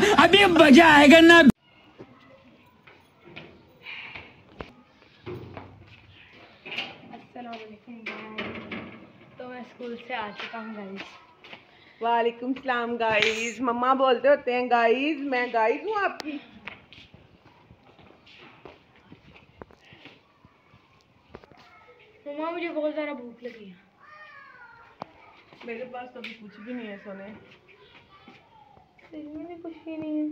अभी मजा आएगा ना। तो मैं स्कूल से आ चुका हूँ गाइस। वालेकुम सलाम गाइस। मम्मा बोलते होते हैं गाइस, मैं गाइस हूँ आपकी। मम्मा मुझे बहुत ज़्यादा भूख लगी है। मेरे पास तो अभी कुछ भी नहीं है सोने। मैंने कुछ भी नहीं है।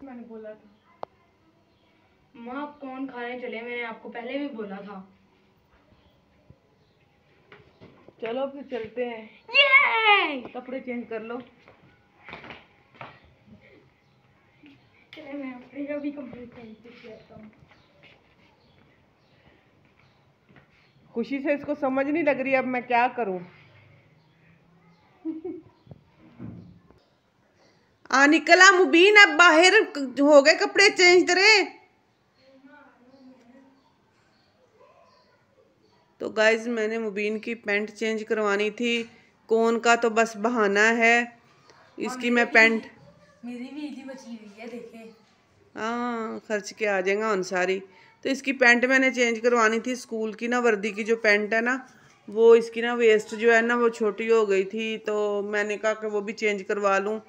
मैंने बोला था माँ आप कौन खाने चले, मैंने आपको पहले भी बोला था। चलो फिर चलते हैं। ये कपड़े चेंज कर लो। चले मैं अपने का भी कंप्लीट करता हूँ। खुशी से इसको समझ नहीं लग रही अब मैं क्या करूं। आ निकला मुबीन, अब बाहर हो गए कपड़े चेंज तेरे। तो गाइज मैंने मुबीन की पैंट चेंज करवानी थी। कौन का तो बस बहाना है इसकी। मैं पैंट मेरी भी इतनी बची हुई है, देखे। हाँ खर्च के आ जाएगा उन सारी। तो इसकी पैंट मैंने चेंज करवानी थी। स्कूल की ना वर्दी की जो पैंट है ना, वो इसकी ना वेस्ट जो है ना वो छोटी हो गई थी। तो मैंने कहा कि वो भी चेंज करवा लूँ।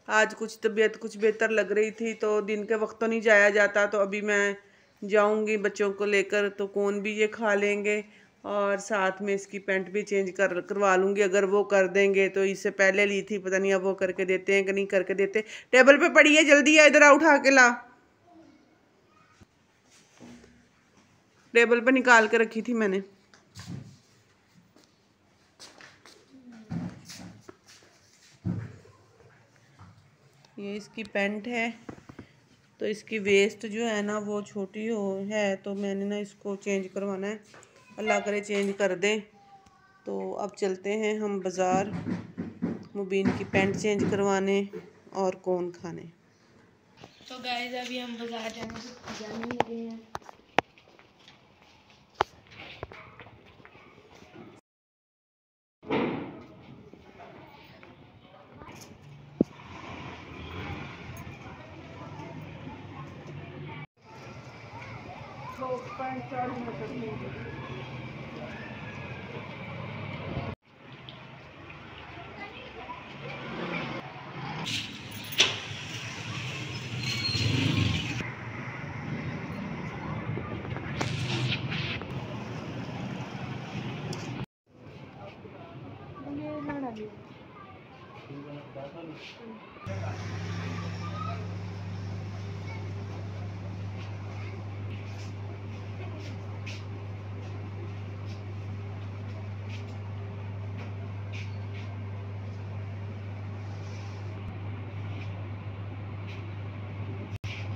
आज कुछ तबीयत कुछ बेहतर लग रही थी तो दिन के वक्त तो नहीं जाया जाता। तो अभी मैं जाऊंगी बच्चों को लेकर, तो कौन भी ये खा लेंगे और साथ में इसकी पैंट भी चेंज करवा लूँगी अगर वो कर देंगे। तो इससे पहले ली थी, पता नहीं अब वो करके देते हैं कि नहीं करके देते। टेबल पे पड़ी है, जल्दी आ इधर आ, उठा के ला। टेबल पे निकाल के रखी थी मैंने। ये इसकी पैंट है। तो इसकी वेस्ट जो है ना वो छोटी है, तो मैंने ना इसको चेंज करवाना है। अल्लाह करे चेंज कर दें। तो अब चलते हैं हम बाज़ार मुबीन की पैंट चेंज करवाने और कौन खाने। तो गाइस अभी हम बाजार जाने लगे हैं।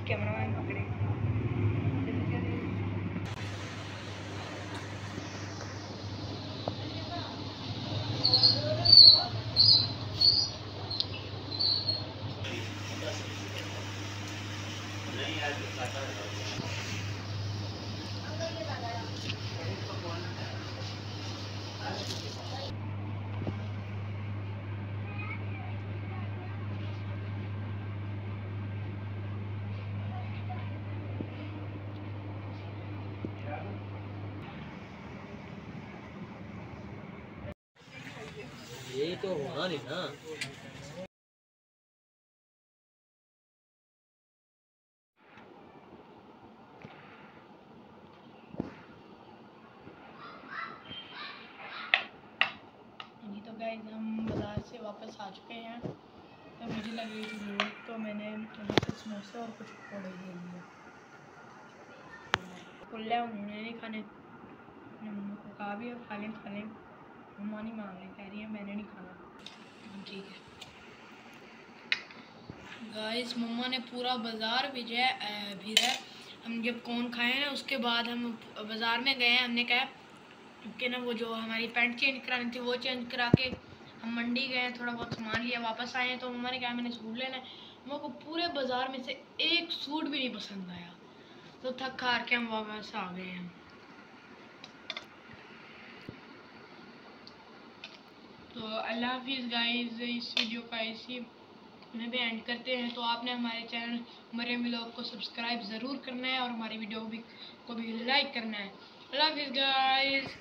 कैमरामैन पकड़े। यही तो होना नहीं ना। तो गाइस हम बाज़ार से वापस आ चुके हैं। तो मुझे लग रही थी भूख, तो मैंने कुछ समोसे और कुछ पकौड़े ले लिए। खुले उन्होंने नहीं खाने, मम्मा को कहा भी अब खा लें। मम्मा नहीं मान रही, कह रही है मैंने नहीं खाना। ठीक है गाइस, मम्मा ने पूरा बाज़ार भेजा है। हम जब कौन खाए ना उसके बाद हम बाज़ार में गए। हमने कहा कि ना वो जो हमारी पैंट चेंज करानी थी वो चेंज करा के हम मंडी गए, थोड़ा बहुत सामान लिया, वापस आए। तो मम्मा ने कहा मैंने सूट लेना है। मम्मा को पूरे बाज़ार में से एक सूट भी नहीं पसंद आया, तो थक हार के हम वापस आ गए हैं। तो अल्लाह हाफिज़ गाइस। इस वीडियो का इसी में भी एंड करते हैं। तो आपने हमारे चैनल मरियम व्लॉग को सब्सक्राइब ज़रूर करना है और हमारी वीडियो को भी लाइक करना है। अल्लाह हाफिज़ गाइस।